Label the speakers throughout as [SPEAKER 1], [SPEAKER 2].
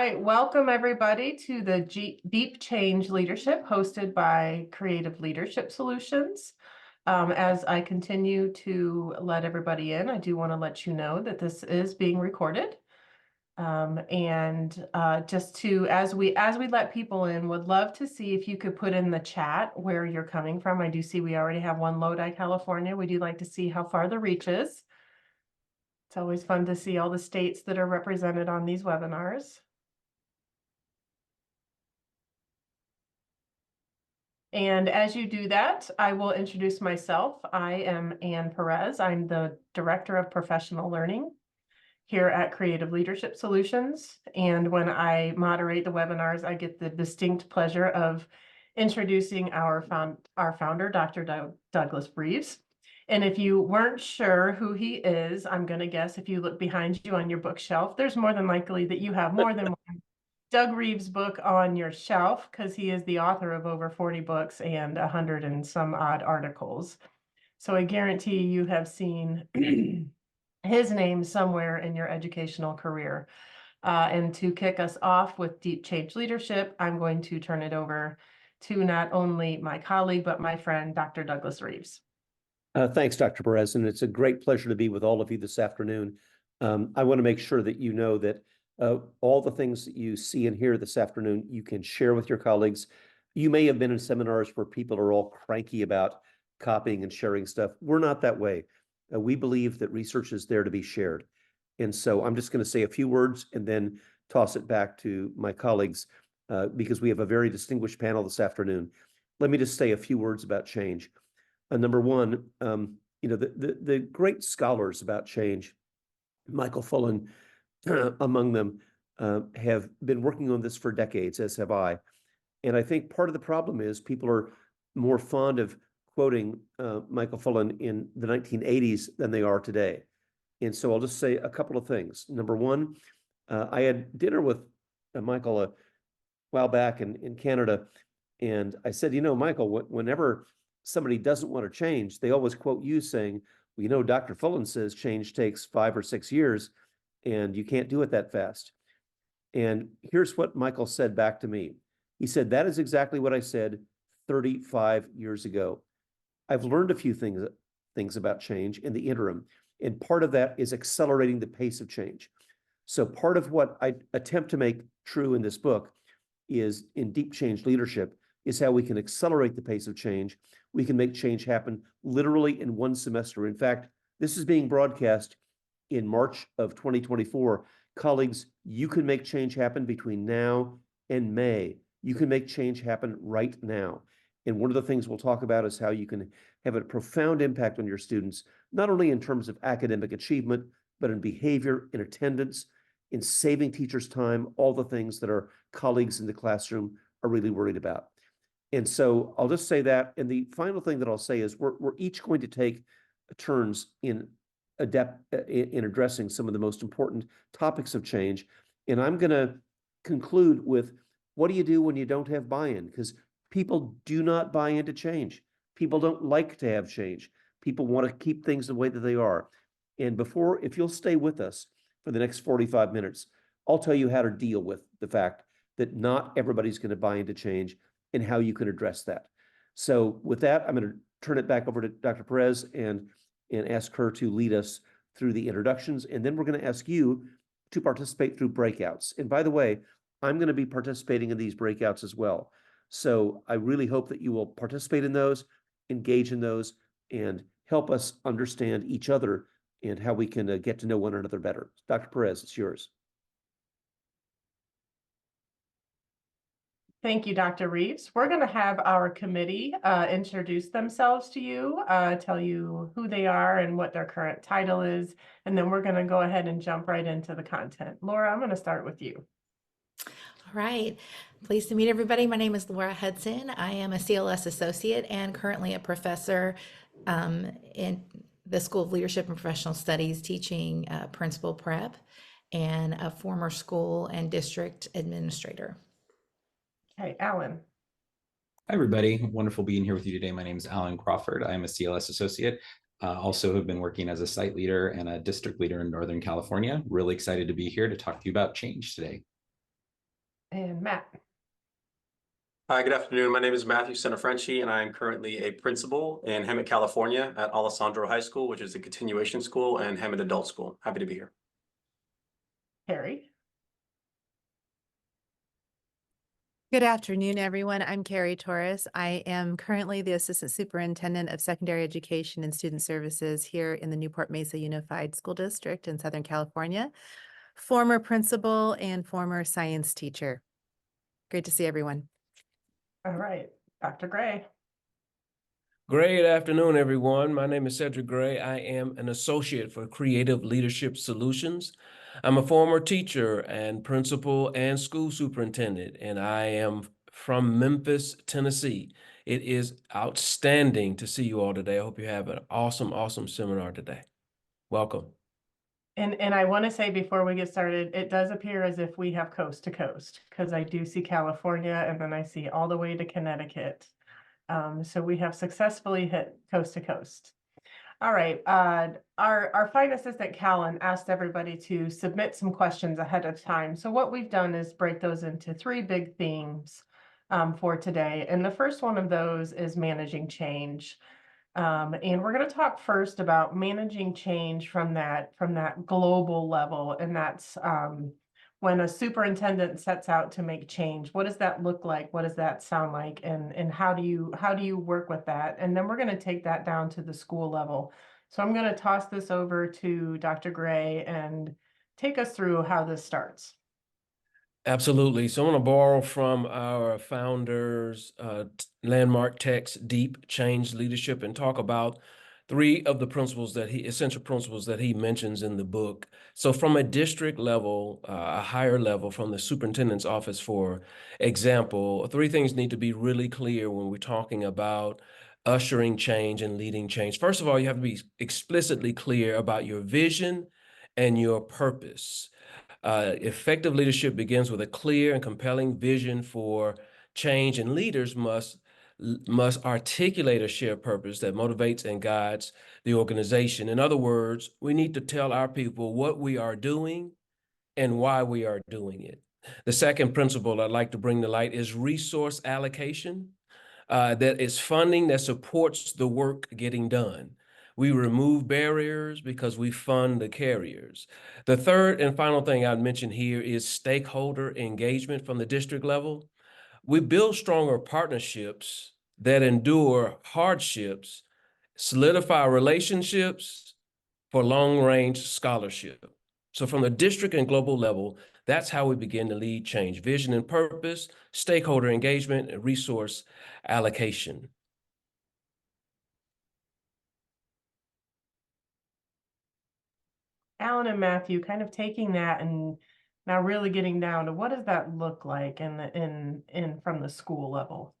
[SPEAKER 1] right, welcome everybody to the Deep Change Leadership hosted by Creative Leadership Solutions. As I continue to let everybody in, I do want to let you know that this is being recorded. Just to, as we let people in, would love to see if you could put in the chat where you're coming from. I do see we already have one Lodi, California. We do like to see how far the reach is. It's always fun to see all the states that are represented on these webinars. And as you do that, I will introduce myself. I am Ann Perez. I'm the Director of Professional Learning here at Creative Leadership Solutions. And when I moderate the webinars, I get the distinct pleasure of introducing our founder, Dr. Douglas Reeves. And if you weren't sure who he is, I'm going to guess if you look behind you on your bookshelf, there's more than likely that you have more than one Doug Reeves book on your shelf, because he is the author of over 40 books and 100 and some odd articles. So I guarantee you have seen his name somewhere in your educational career. And to kick us off with Deep Change Leadership, I'm going to turn it over to not only my colleague, but my friend, Dr. Douglas Reeves.
[SPEAKER 2] Thanks, Dr. Perez, and it's a great pleasure to be with all of you this afternoon. I want to make sure that you know that all the things that you see and hear this afternoon, you can share with your colleagues. You may have been in seminars where people are all cranky about copying and sharing stuff. We're not that way. We believe that research is there to be shared. And so I'm just going to say a few words and then toss it back to my colleagues because we have a very distinguished panel this afternoon. Let me just say a few words about change. Number one, the great scholars about change, Michael Fullan, among them, have been working on this for decades, as have I. And I think part of the problem is people are more fond of quoting Michael Fullan in the 1980s than they are today. And so I'll just say a couple of things. Number one, I had dinner with Michael a while back in Canada, and I said, Michael, whenever somebody doesn't want to change, they always quote you saying, well, Dr. Fullan says change takes 5 or 6 years, and you can't do it that fast. And here's what Michael said back to me. He said, that is exactly what I said 35 years ago. I've learned a few things about change in the interim, and part of that is accelerating the pace of change. So part of what I attempt to make true in this book is in Deep Change Leadership is how we can accelerate the pace of change. We can make change happen literally in one semester. In fact, this is being broadcast in March of 2024. Colleagues, you can make change happen between now and May. You can make change happen right now. And one of the things we'll talk about is how you can have a profound impact on your students, not only in terms of academic achievement, but in behavior, in attendance, in saving teachers' time, all the things that our colleagues in the classroom are really worried about. And so I'll just say that. And the final thing that I'll say is we're each going to take turns in addressing some of the most important topics of change. And I'm going to conclude with, what do you do when you don't have buy-in? Because people do not buy into change. People don't like to have change. People want to keep things the way that they are. And if you'll stay with us for the next 45 minutes, I'll tell you how to deal with the fact that not everybody's going to buy into change and how you can address that. So with that, I'm going to turn it back over to Dr. Perez and ask her to lead us through the introductions. And then we're going to ask you to participate through breakouts. And by the way, I'm going to be participating in these breakouts as well. So I really hope that you will participate in those, engage in those, and help us understand each other and how we can get to know one another better. Dr. Perez, it's yours.
[SPEAKER 1] Thank you, Dr. Reeves. We're going to have our committee introduce themselves to you, tell you who they are and what their current title is, and then we're going to go ahead and jump right into the content. Laura, I'm going to start with you.
[SPEAKER 3] All right. Pleased to meet everybody. My name is Laura Hudson. I am a CLS associate and currently a professor in the School of Leadership and Professional Studies, teaching principal prep, and a former school and district administrator.
[SPEAKER 1] Okay, Alan.
[SPEAKER 4] Hi, everybody. Wonderful being here with you today. My name is Alan Crawford. I'm a CLS associate. Also have been working as a site leader and a district leader in Northern California. Really excited to be here to talk to you about change today.
[SPEAKER 1] And Matt.
[SPEAKER 5] Hi, good afternoon. My name is Matthew Senafrenchi, and I am currently a principal in Hemet, California at Alessandro High School, which is a continuation school, and Hemet Adult School. Happy to be here.
[SPEAKER 1] Carrie.
[SPEAKER 6] Good afternoon, everyone. I'm Carrie Torres. I am currently the Assistant Superintendent of Secondary Education and Student Services here in the Newport Mesa Unified School District in Southern California, former principal and former science teacher. Great to see everyone.
[SPEAKER 1] All right, Dr. Gray.
[SPEAKER 7] Great afternoon, everyone. My name is Cedric Gray. I am an associate for Creative Leadership Solutions. I'm a former teacher and principal and school superintendent, and I am from Memphis, Tennessee. It is outstanding to see you all today. I hope you have an awesome, awesome seminar today. Welcome.
[SPEAKER 1] And I want to say before we get started, it does appear as if we have coast to coast, because I do see California and then I see all the way to Connecticut. So we have successfully hit coast to coast. All right, our fine assistant Callan asked everybody to submit some questions ahead of time. So what we've done is break those into three big themes for today. And the first one of those is managing change. And we're going to talk first about managing change from that global level. And that's when a superintendent sets out to make change. What does that look like? What does that sound like? And how do you work with that? And then we're going to take that down to the school level. So I'm going to toss this over to Dr. Gray and take us through how this starts.
[SPEAKER 7] Absolutely. So I want to borrow from our founder's landmark text, Deep Change Leadership, and talk about three of the essential principles that he mentions in the book. So from a district level, a higher level, from the superintendent's office, for example, three things need to be really clear when we're talking about ushering change and leading change. First of all, you have to be explicitly clear about your vision and your purpose. Effective leadership begins with a clear and compelling vision for change, and leaders must articulate a shared purpose that motivates and guides the organization. In other words, we need to tell our people what we are doing and why we are doing it. The second principle I'd like to bring to light is resource allocation. That is funding that supports the work getting done. We remove barriers because we fund the carriers. The third and final thing I'd mention here is stakeholder engagement from the district level. We build stronger partnerships that endure hardships, solidify relationships for long-range scholarship. So from the district and global level, that's how we begin to lead change: vision and purpose, stakeholder engagement, and resource allocation.
[SPEAKER 1] Alan and Matthew, kind of taking that and now really getting down to what does that look like in from the school level?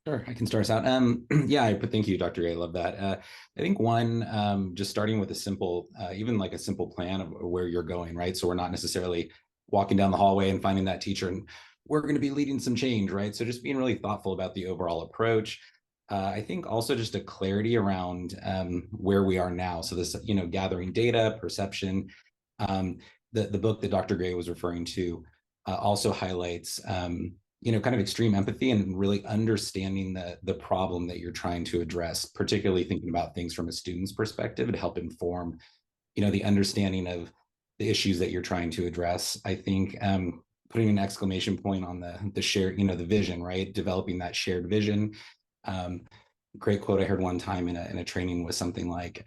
[SPEAKER 4] Sure, I can start us out. Thank you, Dr. Gray. I love that. I think one, just starting with a simple, even like a simple plan of where you're going, right? So we're not necessarily walking down the hallway and finding that teacher and we're going to be leading some change, right? So just being really thoughtful about the overall approach. I think also just a clarity around where we are now. So this, gathering data, perception. The book that Dr. Gray was referring to also highlights kind of extreme empathy and really understanding the problem that you're trying to address, particularly thinking about things from a student's perspective to help inform, the understanding of the issues that you're trying to address. I think putting an exclamation point on the shared, the vision, right? Developing that shared vision. Great quote I heard one time in a training was something like,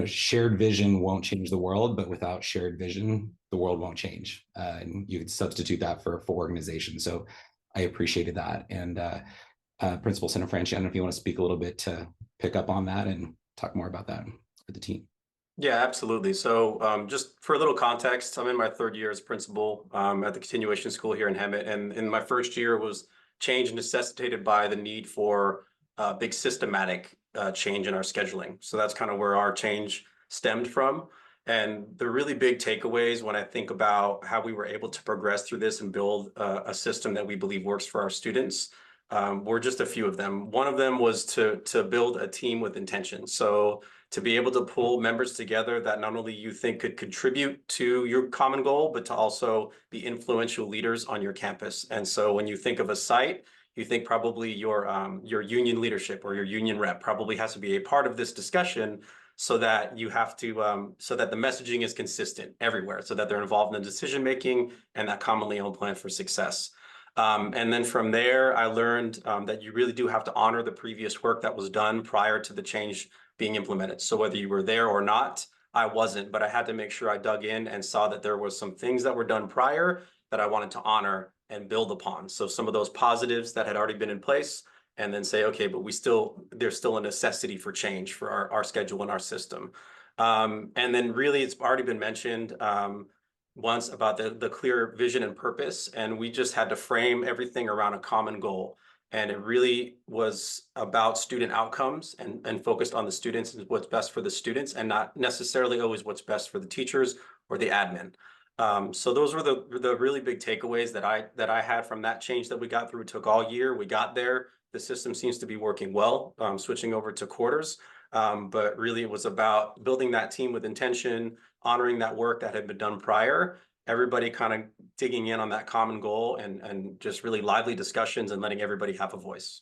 [SPEAKER 4] shared vision won't change the world, but without shared vision, the world won't change. And you could substitute that for organization. So I appreciated that. And Principal Senafrenchi, I don't know if you want to speak a little bit to pick up on that and talk more about that with the team.
[SPEAKER 5] Yeah, absolutely. So just for a little context, I'm in my third year as principal at the continuation school here in Hemet. And in my first year was change necessitated by the need for big systematic change in our scheduling. So that's kind of where our change stemmed from. And the really big takeaways when I think about how we were able to progress through this and build a system that we believe works for our students were just a few of them. One of them was to build a team with intention. So to be able to pull members together that not only you think could contribute to your common goal, but to also be influential leaders on your campus. And so when you think of a site, you think probably your union leadership or your union rep probably has to be a part of this discussion, so that you have to so that the messaging is consistent everywhere, so that they're involved in the decision making and that commonly owned plan for success. And then from there, I learned that you really do have to honor the previous work that was done prior to the change being implemented. So whether you were there or not, I wasn't, but I had to make sure I dug in and saw that there was some things that were done prior that I wanted to honor and build upon. So some of those positives that had already been in place, and then say, okay, but there's still a necessity for change for our schedule and our system. And then really, it's already been mentioned once about the clear vision and purpose, and we just had to frame everything around a common goal. And it really was about student outcomes and focused on the students and what's best for the students, and not necessarily always what's best for the teachers or the admin. So those were the really big takeaways that I had from that change that we got through. It took all year. We got there. The system seems to be working well, switching over to quarters. But really it was about building that team with intention, honoring that work that had been done prior, everybody kind of digging in on that common goal, and just really lively discussions and letting everybody have a voice.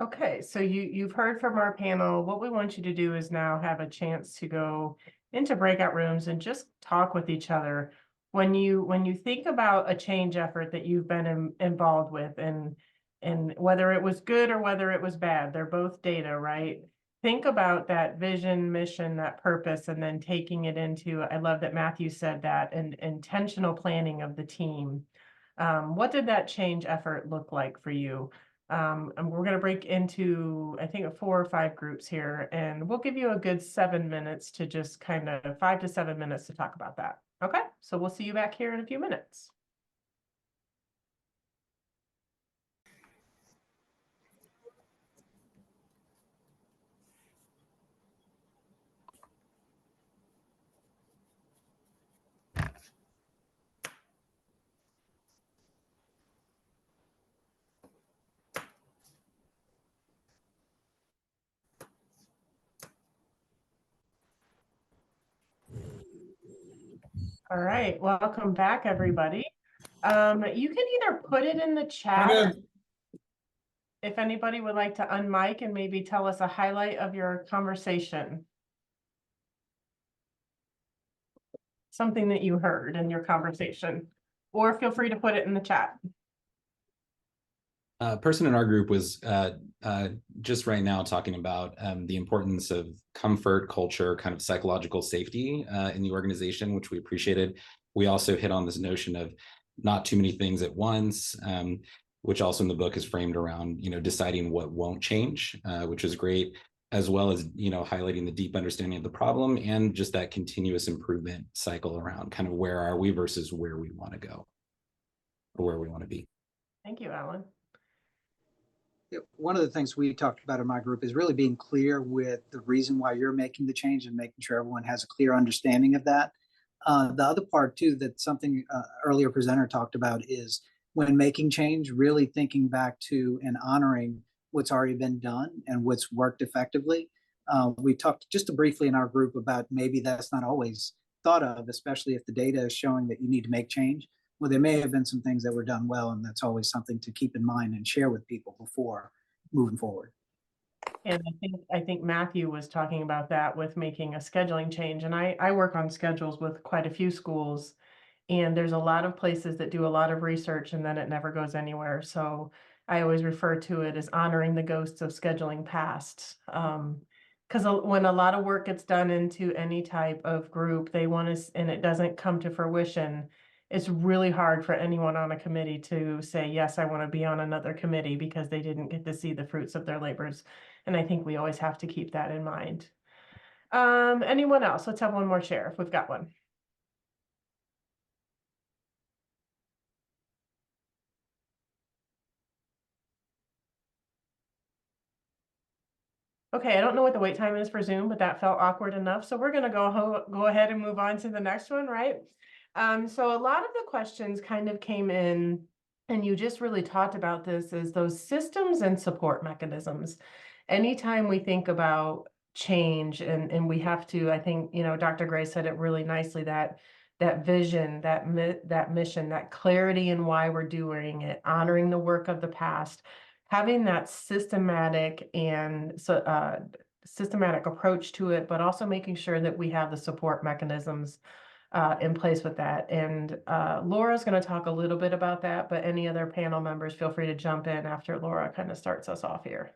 [SPEAKER 1] Okay, so you've heard from our panel. What we want you to do is now have a chance to go into breakout rooms and just talk with each other. When you think about a change effort that you've been involved with, and whether it was good or whether it was bad, they're both data, right? Think about that vision, mission, that purpose, and then taking it into, I love that Matthew said that, and intentional planning of the team. What did that change effort look like for you? And we're going to break into, I think, 4 or 5 groups here, and we'll give you a good 7 minutes to just kind of 5 to 7 minutes to talk about that. Okay, so we'll see you back here in a few minutes. All right, welcome back, everybody. You can either put it in the chat if anybody would like to unmic and maybe tell us a highlight of your conversation. Something that you heard in your conversation, or feel free to put it in the chat.
[SPEAKER 4] A person in our group was just right now talking about the importance of comfort, culture, kind of psychological safety in the organization, which we appreciated. We also hit on this notion of not too many things at once, which also in the book is framed around, deciding what won't change, which is great, as well as, highlighting the deep understanding of the problem and just that continuous improvement cycle around kind of where are we versus where we want to go or where we want to be.
[SPEAKER 1] Thank you, Alan.
[SPEAKER 8] One of the things we talked about in my group is really being clear with the reason why you're making the change and making sure everyone has a clear understanding of that. The other part too, that something earlier presenter talked about, is when making change, really thinking back to and honoring what's already been done and what's worked effectively. We talked just briefly in our group about maybe that's not always thought of, especially if the data is showing that you need to make change. Well, there may have been some things that were done well, and that's always something to keep in mind and share with people before moving forward.
[SPEAKER 1] And I think Matthew was talking about that with making a scheduling change. And I work on schedules with quite a few schools, and there's a lot of places that do a lot of research and then it never goes anywhere. So I always refer to it as honoring the ghosts of scheduling past. Because when a lot of work gets done into any type of group, they want to, and it doesn't come to fruition, it's really hard for anyone on a committee to say, yes, I want to be on another committee, because they didn't get to see the fruits of their labors. And I think we always have to keep that in mind. Anyone else? Let's have one more share if we've got one. Okay, I don't know what the wait time is for Zoom, but that felt awkward enough. So we're going to go ahead and move on to the next one, right? So a lot of the questions kind of came in And you just really talked about this, is those systems and support mechanisms. Anytime we think about change, and we have to, I think, Dr. Gray said it really nicely, that vision, that mission, that clarity in why we're doing it, honoring the work of the past, having that systematic approach to it, but also making sure that we have the support mechanisms in place with that. And Laura's going to talk a little bit about that, but any other panel members, feel free to jump in after Laura kind of starts us off here.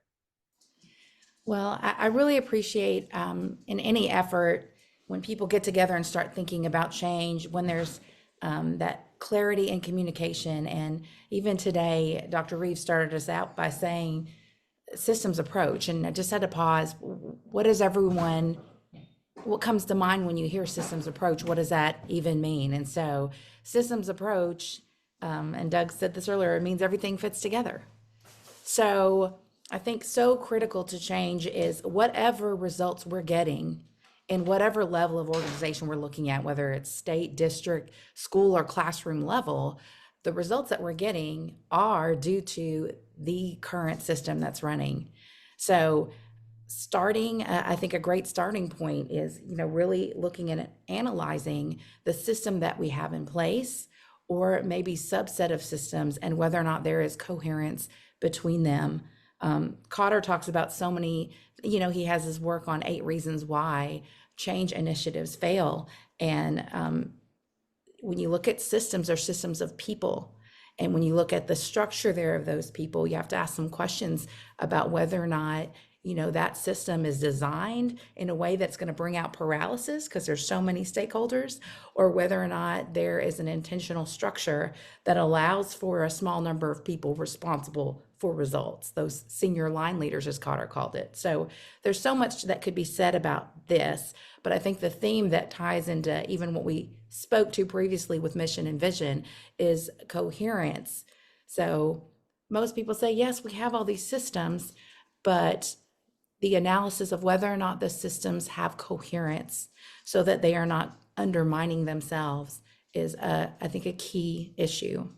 [SPEAKER 3] Well, I really appreciate in any effort when people get together and start thinking about change, when there's that clarity and communication. And even today, Dr. Reeves started us out by saying systems approach. And I just had to pause. What comes to mind when you hear systems approach? What does that even mean? And so systems approach, and Doug said this earlier, it means everything fits together. So I think so critical to change is whatever results we're getting in whatever level of organization we're looking at, whether it's state, district, school, or classroom level, the results that we're getting are due to the current system that's running. So I think a great starting point is, really looking at analyzing the system that we have in place, or maybe subset of systems, and whether or not there is coherence between them. Cotter talks about so many, he has his work on 8 reasons why change initiatives fail. And when you look at systems, they're systems of people. And when you look at the structure there of those people, you have to ask some questions about whether or not that system is designed in a way that's going to bring out paralysis because there's so many stakeholders, or whether or not there is an intentional structure that allows for a small number of people responsible for results, those senior line leaders, as Cotter called it. So there's so much that could be said about this, but I think the theme that ties into even what we spoke to previously with mission and vision is coherence. So most people say, yes, we have all these systems, but the analysis of whether or not the systems have coherence so that they are not undermining themselves is, I think, a key issue.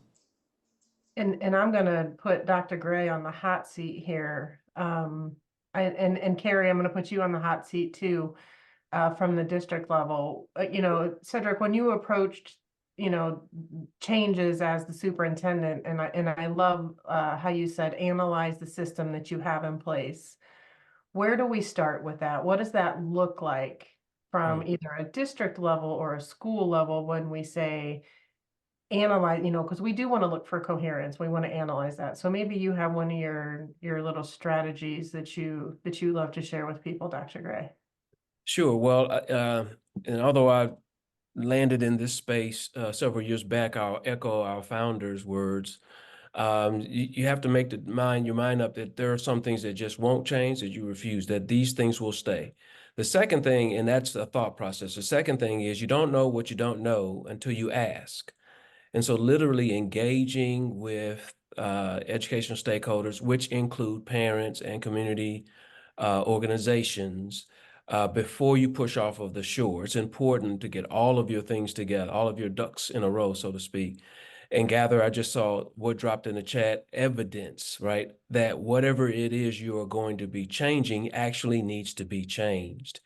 [SPEAKER 1] And I'm going to put Dr. Gray on the hot seat here. And Carrie, I'm going to put you on the hot seat too, from the district level. Cedric, when you approached, changes as the superintendent, and I love how you said analyze the system that you have in place. Where do we start with that? What does that look like from either a district level or a school level when we say analyze, because we do want to look for coherence. We want to analyze that. So maybe you have one of your little strategies that you love to share with people, Dr. Gray.
[SPEAKER 7] Sure. Well, and although I landed in this space several years back, I'll echo our founder's words. You have to make your mind up that there are some things that just won't change, that you refuse, that these things will stay. The second thing, and that's a thought process. The second thing is you don't know what you don't know until you ask. And so literally engaging with educational stakeholders, which include parents and community organizations, before you push off of the shore. It's important to get all of your things together, all of your ducks in a row, so to speak, and gather. I just saw what dropped in the chat, evidence, right? That whatever it is you are going to be changing actually needs to be changed.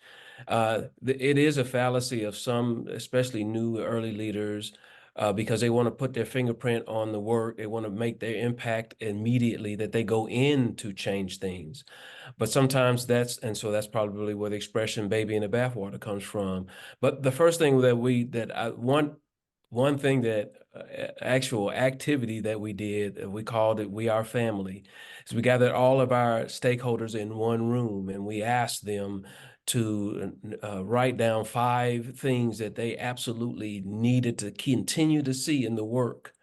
[SPEAKER 7] It is a fallacy of some, especially new early leaders, because they want to put their fingerprint on the work. They want to make their impact immediately, that they go in to change things. But sometimes that's probably where the expression baby in the bathwater comes from. But the first thing one thing that actual activity that we did, we called it We Are Family, is we gathered all of our stakeholders in one room and we asked them to write down 5 things that they absolutely needed to continue to see in the work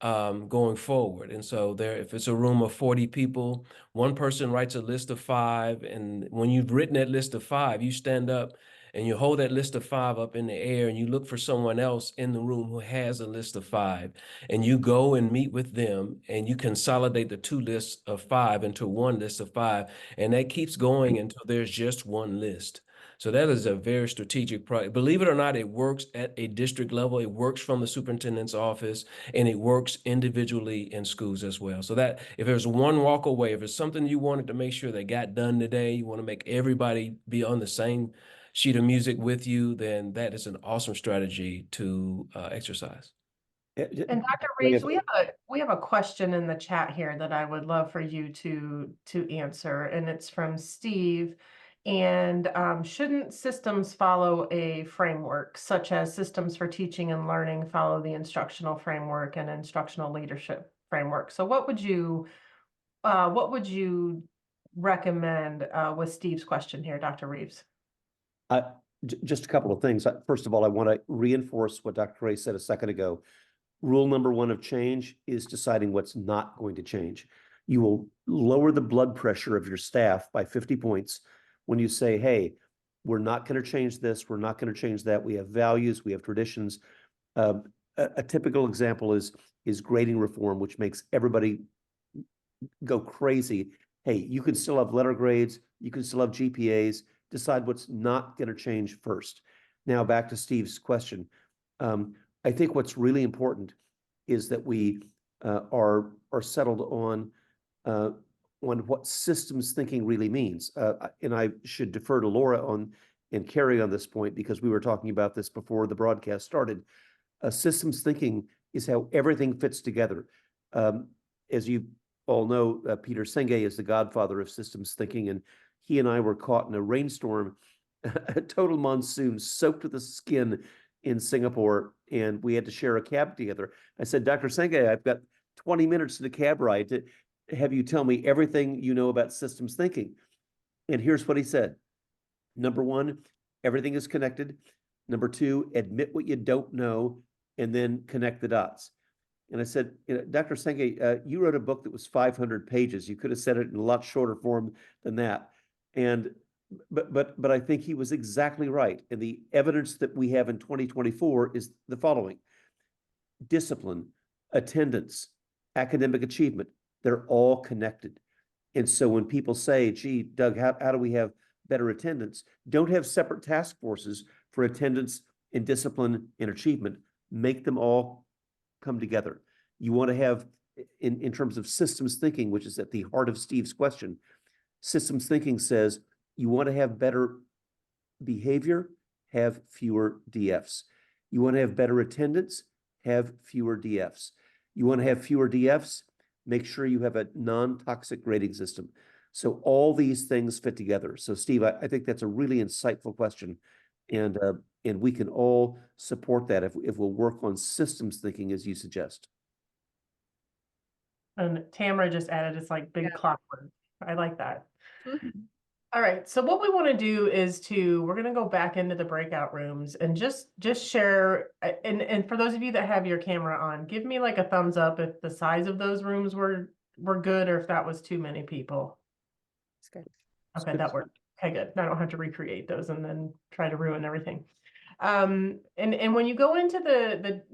[SPEAKER 7] going forward. And so if it's a room of 40 people, one person writes a list of 5. And when you've written that list of 5, you stand up and you hold that list of 5 up in the air and you look for someone else in the room who has a list of 5. And you go and meet with them and you consolidate the 2 lists of 5 into one list of 5. And that keeps going until there's just one list. So that is a very strategic project. Believe it or not, it works at a district level. It works from the superintendent's office, and it works individually in schools as well. So that if there's one walk away, if it's something you wanted to make sure they got done today, you want to make everybody be on the same sheet of music with you, then that is an awesome strategy to exercise.
[SPEAKER 1] And Dr. Reeves, we have a question in the chat here that I would love for you to answer, and it's from Steve. And shouldn't systems follow a framework, such as systems for teaching and learning follow the instructional framework and instructional leadership framework? So what would you recommend with Steve's question here, Dr. Reeves?
[SPEAKER 2] Just a couple of things. First of all, I want to reinforce what Dr. Ray said a second ago. Rule number one of change is deciding what's not going to change. You will lower the blood pressure of your staff by 50 points when you say, hey, we're not going to change this, we're not going to change that. We have values, we have traditions. A typical example is grading reform, which makes everybody go crazy. Hey, you can still have letter grades, you can still have GPAs, decide what's not going to change first. Now back to Steve's question. I think what's really important is that we are settled on what systems thinking really means. And I should defer to Laura and Carrie on this point, because we were talking about this before the broadcast started. Systems thinking is how everything fits together. As you all know, Peter Senge is the godfather of systems thinking, and he and I were caught in a rainstorm, a total monsoon, soaked to the skin in Singapore, and we had to share a cab together. I said, Dr. Senge, I've got 20 minutes to the cab ride to have you tell me everything you know about systems thinking. And here's what he said. Number one, everything is connected. Number two, admit what you don't know, and then connect the dots. And I said, Dr. Senge, you wrote a book that was 500 pages. You could have said it in a lot shorter form than that. But I think he was exactly right. And the evidence that we have in 2024 is the following: discipline, attendance, academic achievement, they're all connected. And so when people say, gee, Doug, how do we have better attendance? Don't have separate task forces for attendance and discipline and achievement. Make them all come together. You want to have, in terms of systems thinking, which is at the heart of Steve's question, systems thinking says you want to have better behavior, have fewer DFs. You want to have better attendance, have fewer DFs. You want to have fewer DFs, make sure you have a non-toxic grading system. So all these things fit together. So Steve, I think that's a really insightful question. And we can all support that if we'll work on systems thinking as you suggest.
[SPEAKER 1] And Tamara just added, it's like big clockwork. I like that. All right, so what we want to do is we're going to go back into the breakout rooms and just share, and for those of you that have your camera on, give me like a thumbs up if the size of those rooms were good, or if that was too many people.
[SPEAKER 6] It's good.
[SPEAKER 1] Okay, that worked. Okay, good. I don't have to recreate those and then try to ruin everything. And when you go into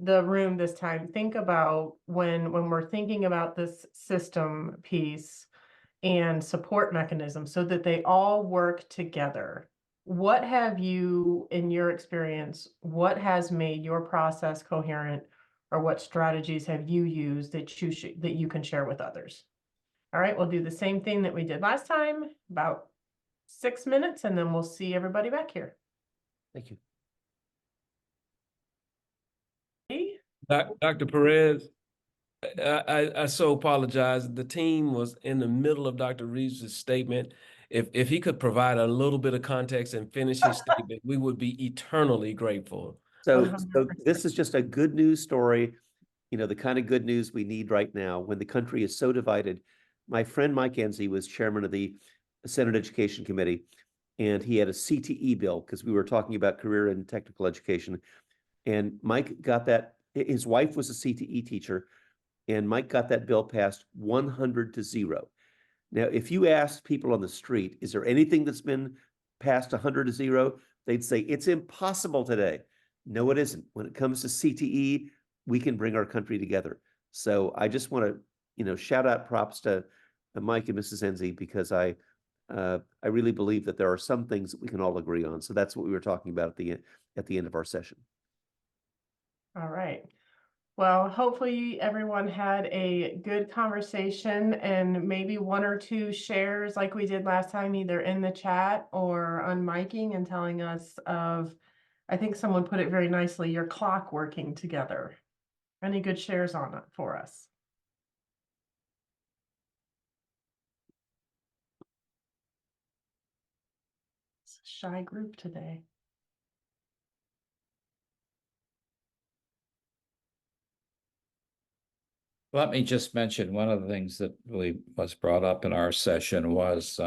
[SPEAKER 1] the room this time, think about when we're thinking about this system piece and support mechanisms so that they all work together. What have you, in your experience, what has made your process coherent, or what strategies have you used that you can share with others? All right, we'll do the same thing that we did last time, about 6 minutes, and then we'll see everybody back here.
[SPEAKER 2] Thank you.
[SPEAKER 7] Dr. Perez, I so apologize. The team was in the middle of Dr. Reeves' statement. If he could provide a little bit of context and finish his statement, we would be eternally grateful.
[SPEAKER 2] So this is just a good news story, the kind of good news we need right now when the country is so divided. My friend Mike Enzi was chairman of the Senate Education Committee, and he had a CTE bill because we were talking about career and technical education. And Mike got that. His wife was a CTE teacher, and Mike got that bill passed 100-0. Now, if you ask people on the street, is there anything that's been passed 100-0? They'd say it's impossible today. No, it isn't. When it comes to CTE, we can bring our country together. So I just want to, shout out props to Mike and Mrs. Enzi, because I I really believe that there are some things that we can all agree on. So that's what we were talking about at the end of our session.
[SPEAKER 1] All right. Well, hopefully everyone had a good conversation and maybe one or two shares like we did last time, either in the chat or on miking and telling us of, I think someone put it very nicely, your clock working together. Any good shares on it for us? It's a shy group today.
[SPEAKER 9] Let me just mention one of the things that really was brought up in our session was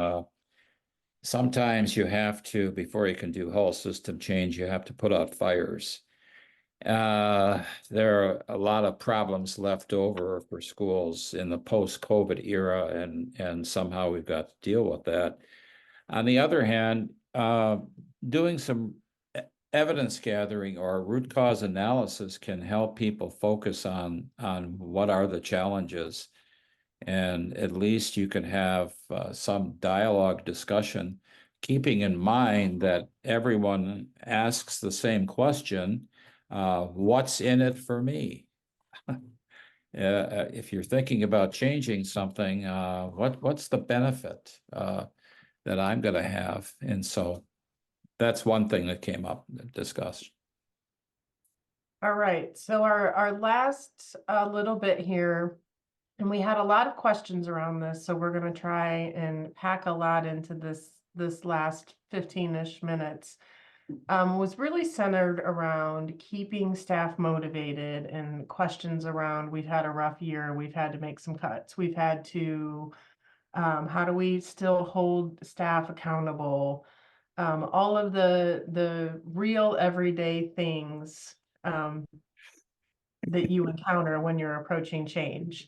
[SPEAKER 9] sometimes you have to, before you can do whole system change, you have to put out fires. There are a lot of problems left over for schools in the post-COVID era, and somehow we've got to deal with that. On the other hand, doing some evidence gathering or root cause analysis can help people focus on what are the challenges. And at least you can have some dialogue discussion, keeping in mind that everyone asks the same question, what's in it for me? If you're thinking about changing something, what's the benefit that I'm going to have? And so that's one thing that came up discussed.
[SPEAKER 1] All right, so our last little bit here, and we had a lot of questions around this, so we're going to try and pack a lot into this last 15-ish minutes, was really centered around keeping staff motivated and questions around, we've had a rough year, we've had to make some cuts, we've had to, how do we still hold staff accountable? All of the real everyday things that you encounter when you're approaching change.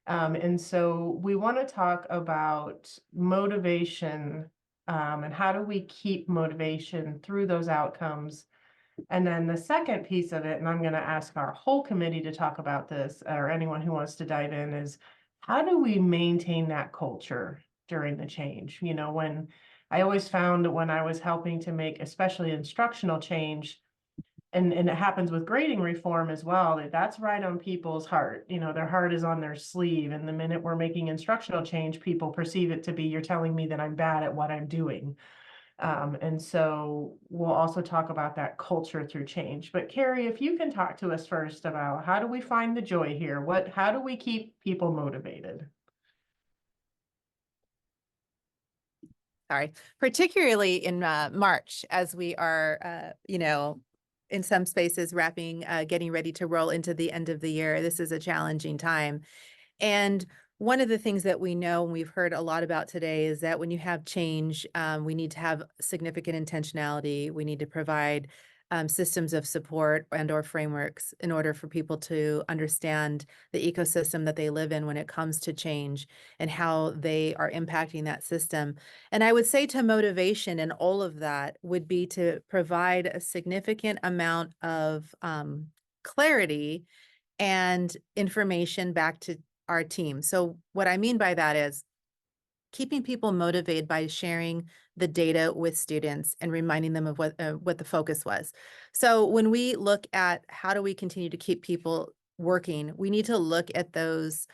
[SPEAKER 1] And so we want to talk about motivation and how do we keep motivation through those outcomes. And then the second piece of it, and I'm going to ask our whole committee to talk about this, or anyone who wants to dive in, is how do we maintain that culture during the change? You know, when I always found that when I was helping to make especially instructional change, and it happens with grading reform as well, that's right on people's heart. You know, their heart is on their sleeve. And the minute we're making instructional change, people perceive it to be, you're telling me that I'm bad at what I'm doing. And so we'll also talk about that culture through change. But Carrie, if you can talk to us first about how do we find the joy here? How do we keep people motivated?
[SPEAKER 6] Sorry, particularly in March, as we are, in some spaces wrapping, getting ready to roll into the end of the year. This is a challenging time. And one of the things that we know and we've heard a lot about today is that when you have change, we need to have significant intentionality. We need to provide systems of support and/or frameworks in order for people to understand the ecosystem that they live in when it comes to change and how they are impacting that system. And I would say to motivation and all of that would be to provide a significant amount of clarity and information back to our team. So what I mean by that is keeping people motivated by sharing the data with students and reminding them of what the focus was. So when we look at how do we continue to keep people working, we need to look at those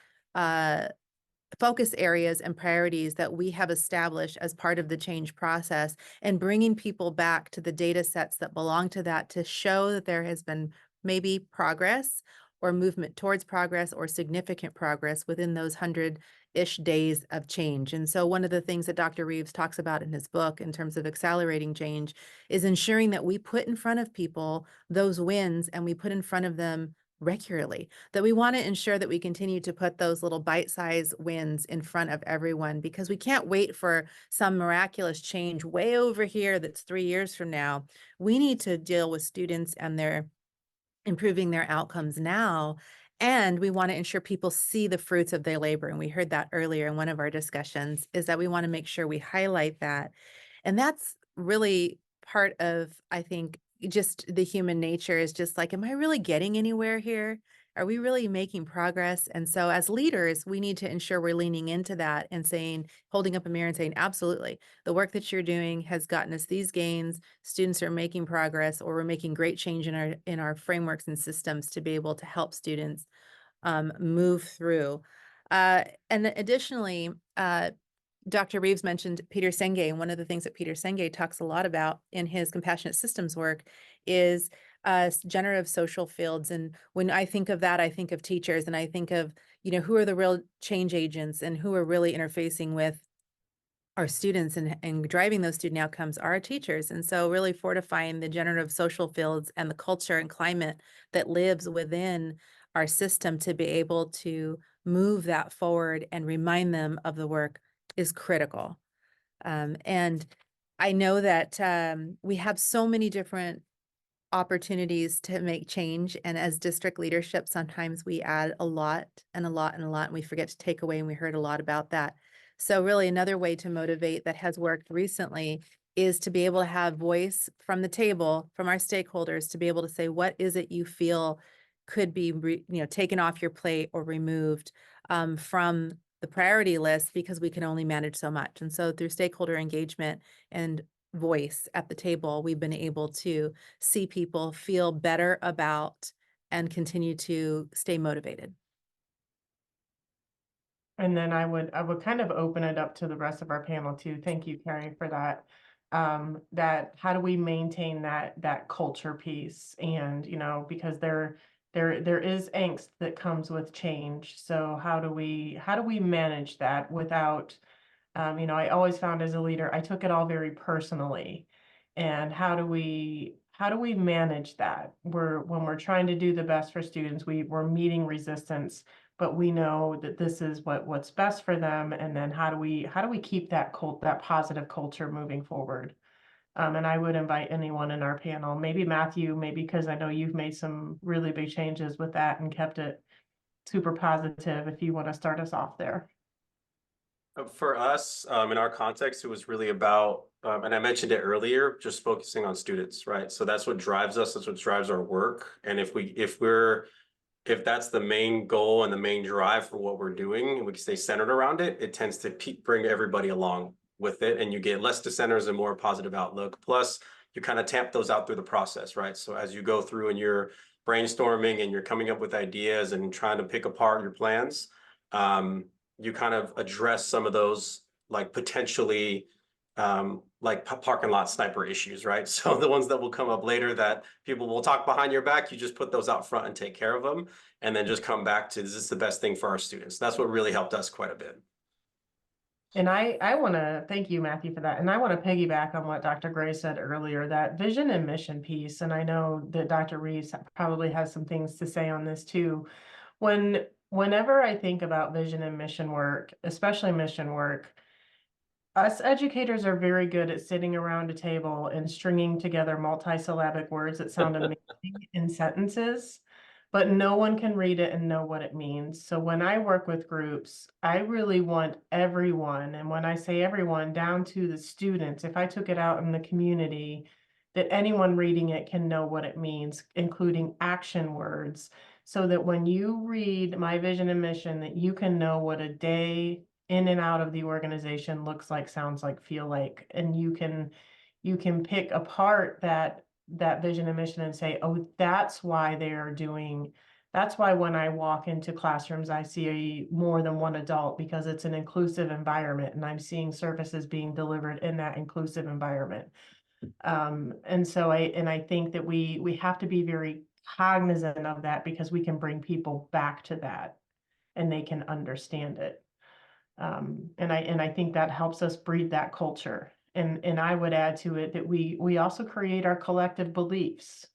[SPEAKER 6] focus areas and priorities that we have established as part of the change process and bringing people back to the data sets that belong to that to show that there has been maybe progress or movement towards progress or significant progress within those 100-ish days of change. And so one of the things that Dr. Reeves talks about in his book in terms of accelerating change is ensuring that we put in front of people those wins and we put in front of them regularly, that we want to ensure that we continue to put those little bite-sized wins in front of everyone, because we can't wait for some miraculous change way over here that's 3 years from now. We need to deal with students and their improving their outcomes now. And we want to ensure people see the fruits of their labor. And we heard that earlier in one of our discussions, is that we want to make sure we highlight that. And that's really part of, I think, just the human nature is just like, am I really getting anywhere here? are we really making progress? And so as leaders, we need to ensure we're leaning into that and saying, holding up a mirror and saying, absolutely, the work that you're doing has gotten us these gains. Students are making progress, or we're making great change in our frameworks and systems to be able to help students move through. And additionally, Dr. Reeves mentioned Peter Senge, and one of the things that Peter Senge talks a lot about in his compassionate systems work is generative social fields. And when I think of that, I think of teachers, and I think of, who are the real change agents and who are really interfacing with our students and driving those student outcomes are our teachers. And so really fortifying the generative social fields and the culture and climate that lives within our system to be able to move that forward and remind them of the work is critical. And I know that we have so many different opportunities to make change. And as district leadership, sometimes we add a lot and a lot and a lot, and we forget to take away, and we heard a lot about that. So really another way to motivate that has worked recently is to be able to have voice from the table, from our stakeholders, to be able to say, what is it you feel could be taken off your plate or removed from the priority list, because we can only manage so much. And so through stakeholder engagement and voice at the table, we've been able to see people feel better about and continue to stay motivated.
[SPEAKER 1] And then I would kind of open it up to the rest of our panel too. Thank you, Carrie, for that. That how do we maintain that culture piece? And because there is angst that comes with change. So how do we manage that without I always found as a leader, I took it all very personally. And how do we manage that? When we're trying to do the best for students, we're meeting resistance, but we know that this is what's best for them. And then how do we keep that positive culture moving forward? And I would invite anyone in our panel, maybe Matthew, maybe because I know you've made some really big changes with that and kept it super positive, if you want to start us off there.
[SPEAKER 5] For us, in our context, it was really about, and I mentioned it earlier, just focusing on students, right? So that's what drives us. That's what drives our work. And if that's the main goal and the main drive for what we're doing, and we can stay centered around it, it tends to bring everybody along with it, and you get less dissenters and more positive outlook. Plus, you kind of tamp those out through the process, right? So as you go through and you're brainstorming and you're coming up with ideas and trying to pick apart your plans, you kind of address some of those like potentially like parking lot sniper issues, right? So the ones that will come up later that people will talk behind your back, you just put those out front and take care of them, and then just come back to, is this the best thing for our students? That's what really helped us quite a bit.
[SPEAKER 1] And I want to thank you, Matthew, for that. And I want to piggyback on what Dr. Gray said earlier, that vision and mission piece. And I know that Dr. Reeves probably has some things to say on this too. Whenever I think about vision and mission work, especially mission work, us educators are very good at sitting around a table and stringing together multisyllabic words that sound amazing in sentences, but no one can read it and know what it means. So when I work with groups, I really want everyone, and when I say everyone, down to the students, if I took it out in the community, that anyone reading it can know what it means, including action words, so that when you read my vision and mission, that you can know what a day in and out of the organization looks like, sounds like, feel like, and you can pick apart that vision and mission and say, oh, that's why that's why when I walk into classrooms, I see more than one adult, because it's an inclusive environment and I'm seeing services being delivered in that inclusive environment. And so I think that we have to be very cognizant of that, because we can bring people back to that and they can understand it. And I think that helps us breed that culture. And I would add to it that we also create our collective beliefs.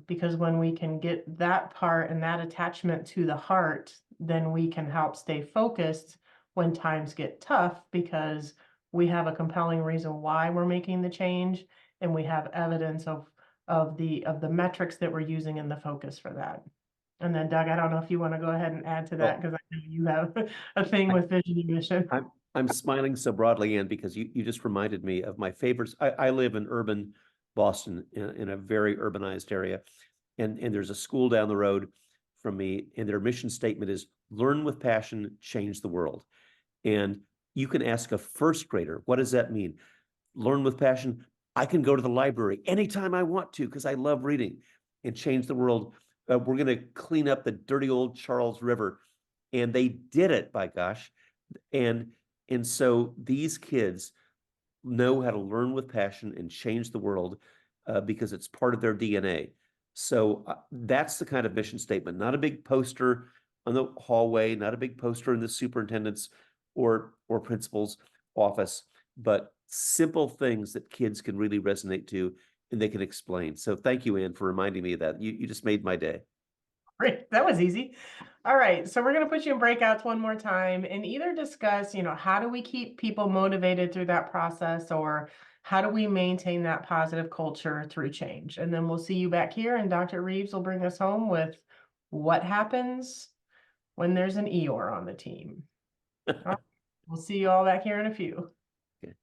[SPEAKER 1] Because when we can get that part and that attachment to the heart, then we can help stay focused when times get tough, because we have a compelling reason why we're making the change, and we have evidence of the metrics that we're using in the focus for that. And then Doug, I don't know if you want to go ahead and add to that, because I know you have a thing with vision and mission.
[SPEAKER 2] I'm smiling so broadly, Ann, because you just reminded me of my favorites. I live in urban Boston, in a very urbanized area, and there's a school down the road from me, and their mission statement is learn with passion, change the world. And you can ask a first grader, what does that mean? Learn with passion. I can go to the library anytime I want to because I love reading and change the world. We're going to clean up the dirty old Charles River. And they did it, by gosh. And so these kids know how to learn with passion and change the world because it's part of their DNA. So that's the kind of mission statement, not a big poster on the hallway, not a big poster in the superintendent's or principal's office, but simple things that kids can really resonate to and they can explain. So thank you, Ann, for reminding me of that. You just made my day.
[SPEAKER 1] Great, that was easy. All right, so we're going to put you in breakouts one more time and either discuss, how do we keep people motivated through that process, or how do we maintain that positive culture through change? And then we'll see you back here, and Dr. Reeves will bring us home with what happens when there's an Eeyore on the team. All right, we'll see you all back here in a few.
[SPEAKER 2] Okay.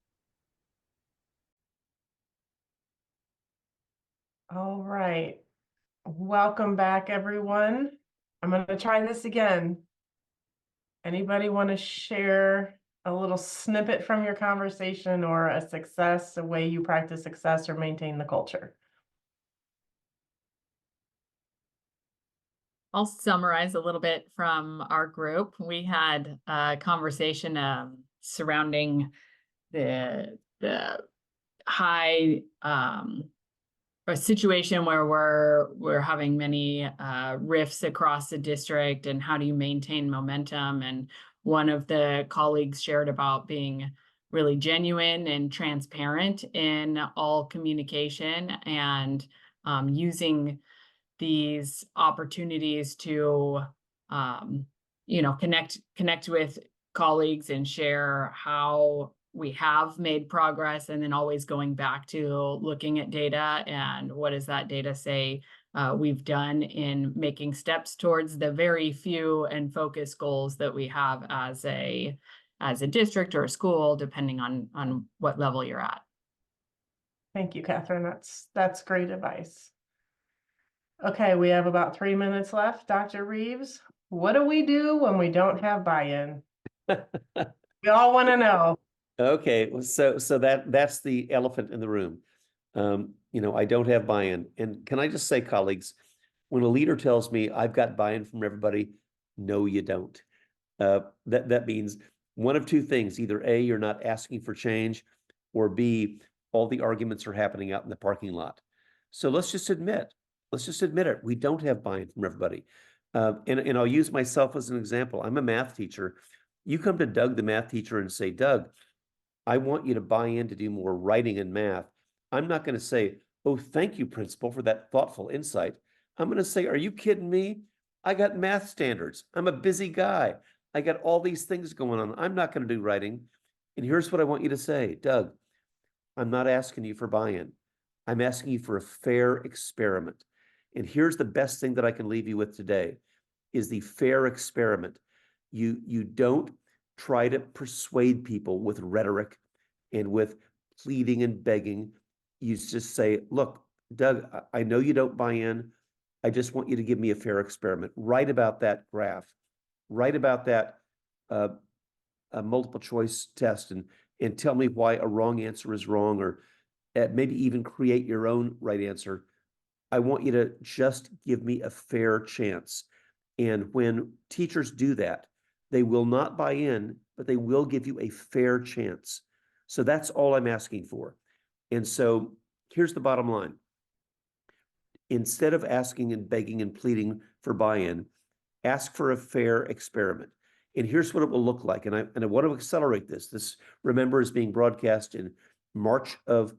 [SPEAKER 1] All right. Welcome back, everyone. I'm going to try this again. Anybody want to share a little snippet from your conversation or a success, a way you practice success or maintain the culture?
[SPEAKER 10] I'll summarize a little bit from our group. We had a conversation surrounding the high a situation where we're having many rifts across the district, and how do you maintain momentum? And one of the colleagues shared about being really genuine and transparent in all communication, and using these opportunities to connect with colleagues and share how we have made progress, and then always going back to looking at data and what does that data say we've done in making steps towards the very few and focused goals that we have as a district or a school, depending on what level you're at.
[SPEAKER 1] Thank you, Catherine. That's great advice. Okay, we have about 3 minutes left. Dr. Reeves, what do we do when we don't have buy-in? We all want to know.
[SPEAKER 2] Okay, so that's the elephant in the room. I don't have buy-in. And can I just say, colleagues, when a leader tells me I've got buy-in from everybody, no, you don't. That means one of two things: either A, you're not asking for change, or B, all the arguments are happening out in the parking lot. So let's just admit it. We don't have buy-in from everybody. And I'll use myself as an example. I'm a math teacher. You come to Doug, the math teacher, and say, Doug, I want you to buy in to do more writing and math. I'm not going to say, oh, thank you, principal, for that thoughtful insight. I'm going to say, are you kidding me? I got math standards. I'm a busy guy. I got all these things going on. I'm not going to do writing. And here's what I want you to say, Doug, I'm not asking you for buy-in. I'm asking you for a fair experiment. And here's the best thing that I can leave you with today is the fair experiment. You don't try to persuade people with rhetoric and with pleading and begging. You just say, look, Doug, I know you don't buy in. I just want you to give me a fair experiment. Write about that graph. Write about that a multiple choice test and tell me why a wrong answer is wrong, or maybe even create your own right answer. I want you to just give me a fair chance. And when teachers do that, they will not buy in, but they will give you a fair chance. So that's all I'm asking for. And so here's the bottom line. Instead of asking and begging and pleading for buy-in, ask for a fair experiment. And here's what it will look like. And I want to accelerate this. This, remember, is being broadcast in March of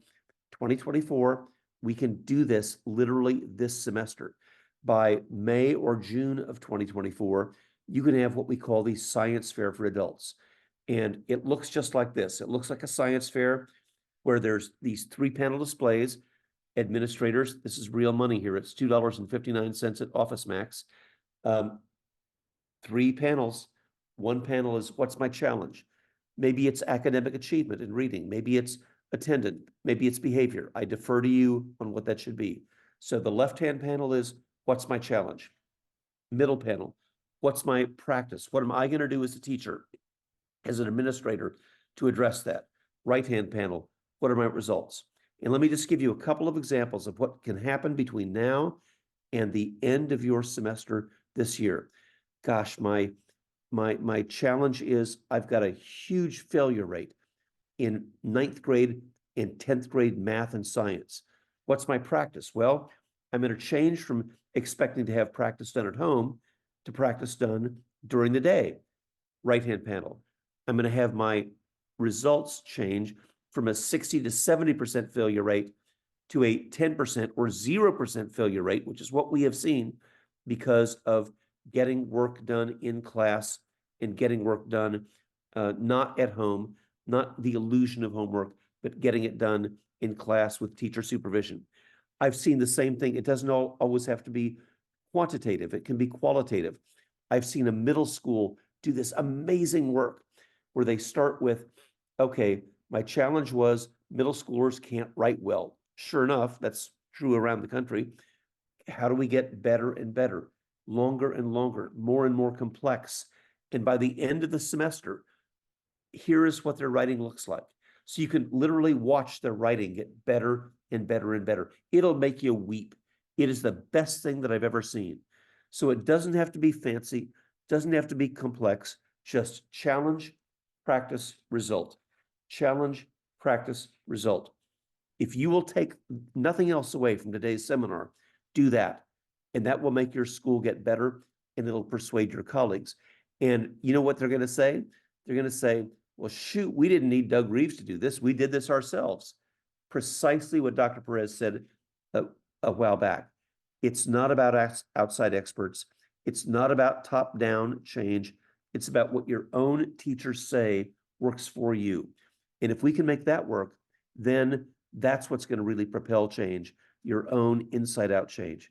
[SPEAKER 2] 2024. We can do this literally this semester. By May or June of 2024, you can have what we call the science fair for adults. And it looks just like this. It looks like a science fair where there's these 3-panel displays. Administrators, this is real money here. It's $2.59 at Office Max. 3 panels. One panel is, what's my challenge? Maybe it's academic achievement in reading. Maybe it's attendance. Maybe it's behavior. I defer to you on what that should be. So the left-hand panel is, what's my challenge? Middle panel, what's my practice? What am I going to do as a teacher, as an administrator, to address that? Right-hand panel, what are my results? And let me just give you a couple of examples of what can happen between now and the end of your semester this year. Gosh, my challenge is I've got a huge failure rate in 9th grade and 10th grade math and science. What's my practice? Well, I'm going to change from expecting to have practice done at home to practice done during the day. Right-hand panel. I'm going to have my results change from a 60 to 70% failure rate to a 10% or 0% failure rate, which is what we have seen because of getting work done in class and getting work done not at home, not the illusion of homework, but getting it done in class with teacher supervision. I've seen the same thing. It doesn't always have to be quantitative. It can be qualitative. I've seen a middle school do this amazing work where they start with, okay, my challenge was middle schoolers can't write well. Sure enough, that's true around the country. How do we get better and better, longer and longer, more and more complex? And by the end of the semester, here is what their writing looks like. So you can literally watch their writing get better and better and better. It'll make you weep. It is the best thing that I've ever seen. So it doesn't have to be fancy, doesn't have to be complex, just challenge, practice, result. Challenge, practice, result. If you will take nothing else away from today's seminar, do that. And that will make your school get better and it'll persuade your colleagues. And you know what they're going to say? They're going to say, well, shoot, we didn't need Doug Reeves to do this. We did this ourselves. Precisely what Dr. Perez said a while back. It's not about outside experts. It's not about top-down change. It's about what your own teachers say works for you. And if we can make that work, then that's what's going to really propel change, your own inside-out change.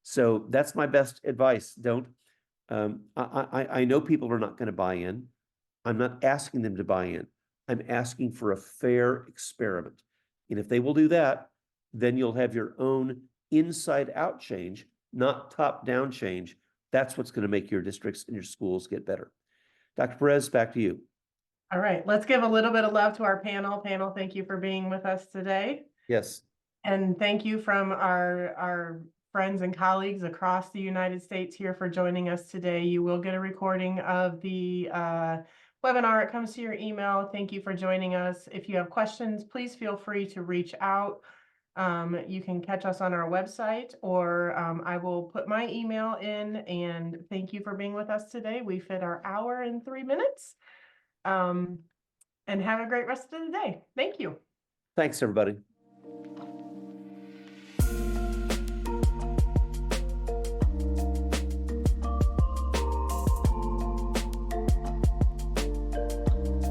[SPEAKER 2] So that's my best advice. Don't, I know people are not going to buy in. I'm not asking them to buy in. I'm asking for a fair experiment. And if they will do that, then you'll have your own inside-out change, not top-down change. That's what's going to make your districts and your schools get better. Dr. Perez, back to you.
[SPEAKER 1] All right, let's give a little bit of love to our panel. Panel, thank you for being with us today.
[SPEAKER 2] Yes.
[SPEAKER 1] And thank you from our friends and colleagues across the United States here for joining us today. You will get a recording of the webinar. It comes to your email. Thank you for joining us. If you have questions, please feel free to reach out. You can catch us on our website, or I will put my email in. And thank you for being with us today. We fit our hour in 3 minutes. And have a great rest of the day. Thank you.
[SPEAKER 2] Thanks, everybody.